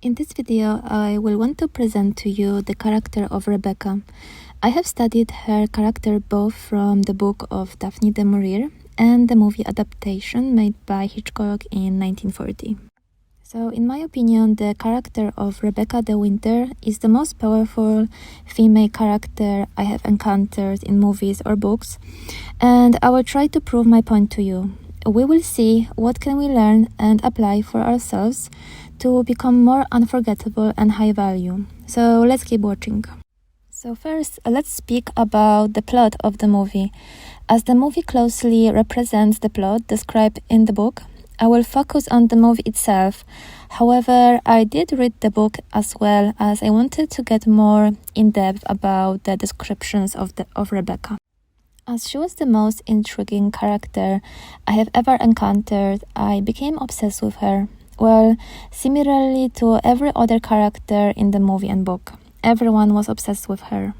In this video, I will want to present to you the character of Rebecca. I have studied her character both from the book of Daphne du Maurier and the movie adaptation made by Hitchcock in 1940. So, in my opinion, the character of Rebecca de Winter is the most powerful female character I have encountered in movies or books, and I will try to prove my point to you. We will see what can we learn and apply for ourselves to become more unforgettable and high value. So let's keep watching. So first, let's speak about the plot of the movie. As the movie closely represents the plot described in the book, I will focus on the movie itself. However, I did read the book as well, as I wanted to get more in depth about the descriptions of Rebecca. As she was the most intriguing character I have ever encountered, I became obsessed with her. Well, similarly to every other character in the movie and book, everyone was obsessed with her.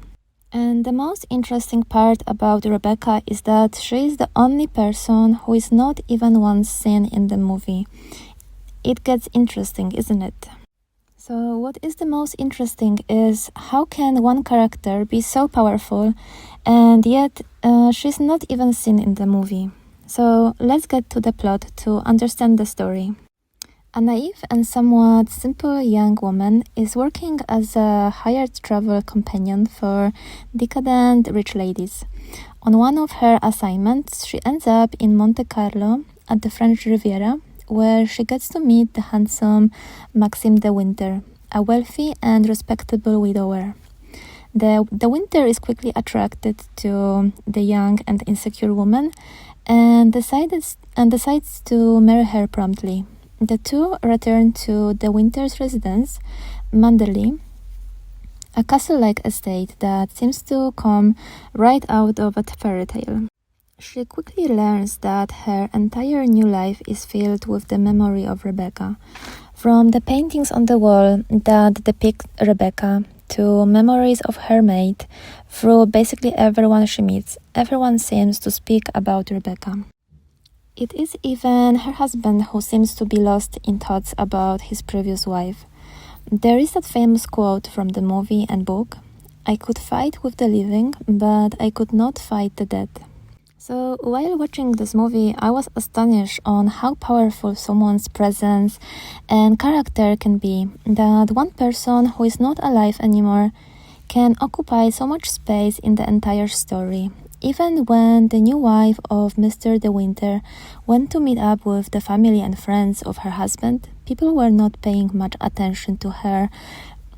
And the most interesting part about Rebecca is that she is the only person who is not even once seen in the movie. It gets interesting, isn't it? So what is the most interesting is how can one character be so powerful and yet she's not even seen in the movie. So let's get to the plot to understand the story. A naive and somewhat simple young woman is working as a hired travel companion for decadent rich ladies. On one of her assignments, she ends up in Monte Carlo at the French Riviera, where she gets to meet the handsome Maxime de Winter, a wealthy and respectable widower. The Winter is quickly attracted to the young and insecure woman and decides to marry her promptly. The two return to the Winter's residence, Manderley, a castle-like estate that seems to come right out of a fairy tale. She quickly learns that her entire new life is filled with the memory of Rebecca. From the paintings on the wall that depict Rebecca to memories of her mate, through basically everyone she meets, everyone seems to speak about Rebecca. It is even her husband who seems to be lost in thoughts about his previous wife. There is that famous quote from the movie and book, "I could fight with the living, but I could not fight the dead." So while watching this movie, I was astonished on how powerful someone's presence and character can be, that one person who is not alive anymore can occupy so much space in the entire story. Even when the new wife of Mr. de Winter went to meet up with the family and friends of her husband, people were not paying much attention to her,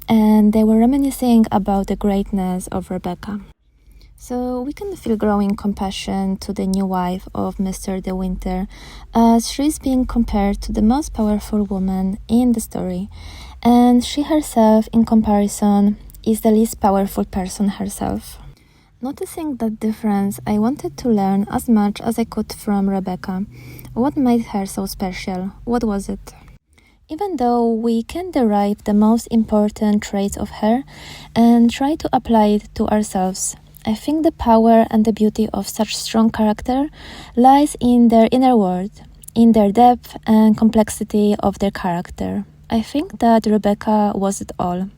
and they were reminiscing about the greatness of Rebecca. So we can feel growing compassion to the new wife of Mr. de Winter, as she is being compared to the most powerful woman in the story, and she herself, in comparison, is the least powerful person herself. Noticing that difference, I wanted to learn as much as I could from Rebecca. What made her so special? What was it? Even though we can derive the most important traits of her and try to apply it to ourselves, I think the power and the beauty of such strong character lies in their inner world, in their depth and complexity of their character. I think that Rebecca was it all.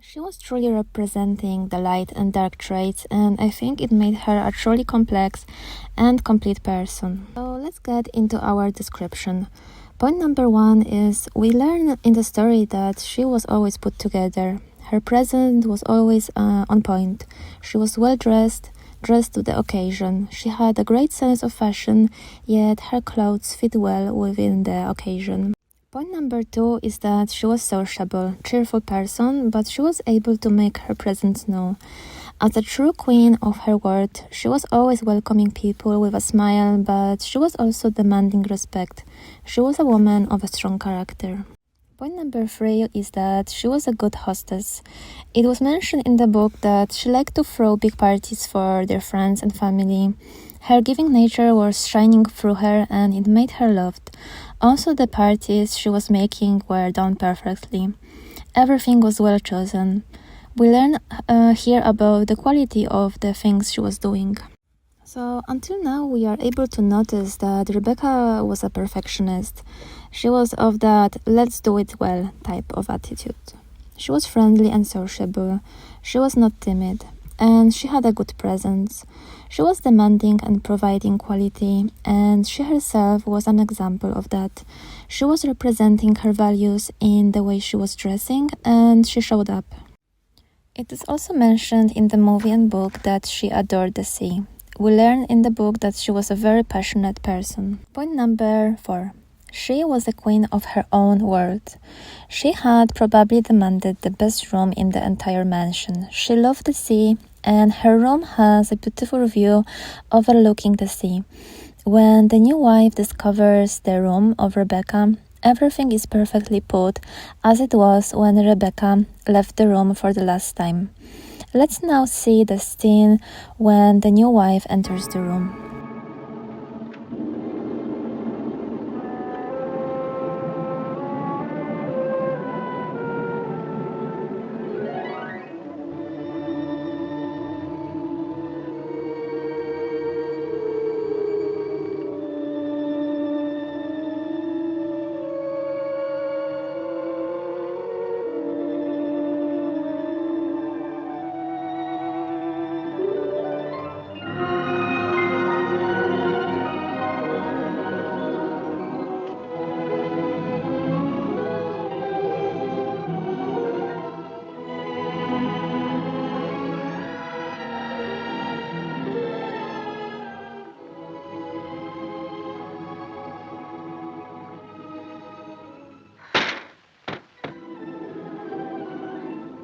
She was truly representing the light and dark traits, and I think it made her a truly complex and complete person. So let's get into our description. Point number 1 is we learn in the story that she was always put together. Her presence was always on point. She was well dressed to the occasion. She had a great sense of fashion, yet her clothes fit well within the occasion. Point number 2 is that she was sociable, cheerful person, but she was able to make her presence known. As a true queen of her word, she was always welcoming people with a smile, but she was also demanding respect. She was a woman of a strong character. Point number 3 is that she was a good hostess. It was mentioned in the book that she liked to throw big parties for their friends and family. Her giving nature was shining through her and it made her loved. Also, the parties she was making were done perfectly. Everything was well chosen. We learn here about the quality of the things she was doing. So until now we are able to notice that Rebecca was a perfectionist. She was of that let's do it well type of attitude. She was friendly and sociable. She was not timid, and she had a good presence. She was demanding and providing quality, and she herself was an example of that. She was representing her values in the way she was dressing, and she showed up. It is also mentioned in the movie and book that she adored the sea. We learn in the book that she was a very passionate person. Point number 4. She was a queen of her own world. She had probably demanded the best room in the entire mansion. She loved the sea, and her room has a beautiful view overlooking the sea. When the new wife discovers the room of Rebecca, everything is perfectly put as it was when Rebecca left the room for the last time. Let's now see the scene when the new wife enters the room.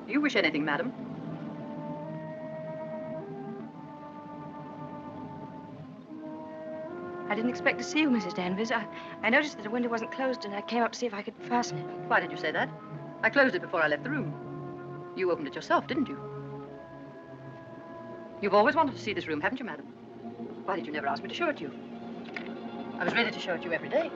Do you wish anything, madam? I didn't expect to see you, Mrs. Danvers. I noticed that the window wasn't closed, and I came up to see if I could fasten it. Why did you say that? I closed it before I left the room. You opened it yourself, didn't you? You've always wanted to see this room, haven't you, madam? Why did you never ask me to show it to you? I was ready to show it to you every day.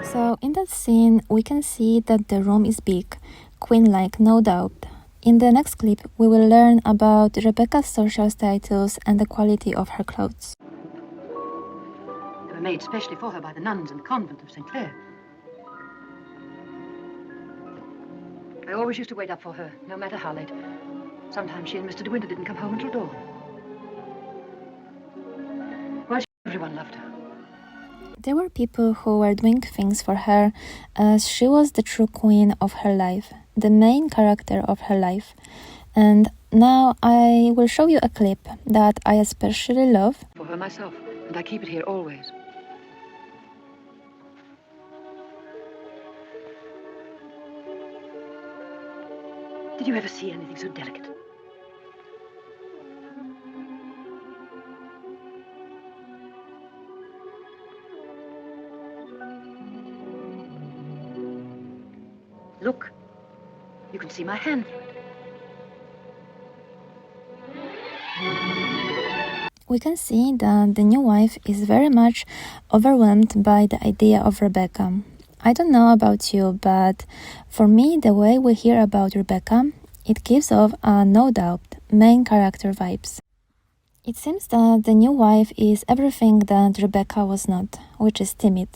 So in that scene, we can see that the room is big, queen-like, no doubt. In the next clip, we will learn about Rebecca's social status and the quality of her clothes. They were made specially for her by the nuns in the convent of St. Clair. I always used to wait up for her, no matter how late. Sometimes she and Mr. De Winter didn't come home until dawn. Well, everyone loved her. There were people who were doing things for her as she was the true queen of her life, the main character of her life. And now I will show you a clip that I especially love. For her myself, and I keep it here always. Did you ever see anything so delicate? Look, you can see my hand through it. We can see that the new wife is very much overwhelmed by the idea of Rebecca. I don't know about you, but for me, the way we hear about Rebecca, it gives off a no doubt main character vibes. It seems that the new wife is everything that Rebecca was not, which is timid.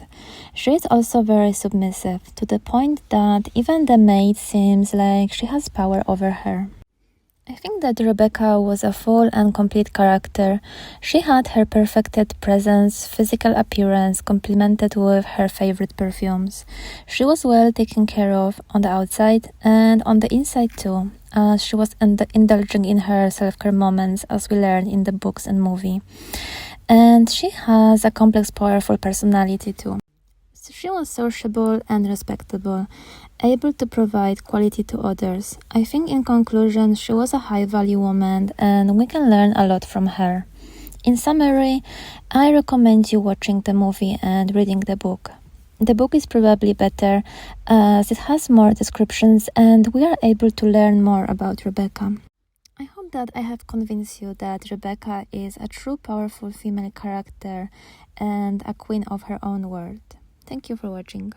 She is also very submissive, to the point that even the maid seems like she has power over her. I think that Rebecca was a full and complete character. She had her perfected presence, physical appearance, complemented with her favorite perfumes. She was well taken care of on the outside and on the inside too. She was indulging in her self-care moments, as we learn in the books and movie. And she has a complex, powerful personality too. So she was sociable and respectable, able to provide quality to others. I think in conclusion, she was a high-value woman and we can learn a lot from her. In summary, I recommend you watching the movie and reading the book. The book is probably better as it has more descriptions and we are able to learn more about Rebecca. I hope that I have convinced you that Rebecca is a true powerful female character and a queen of her own world. Thank you for watching.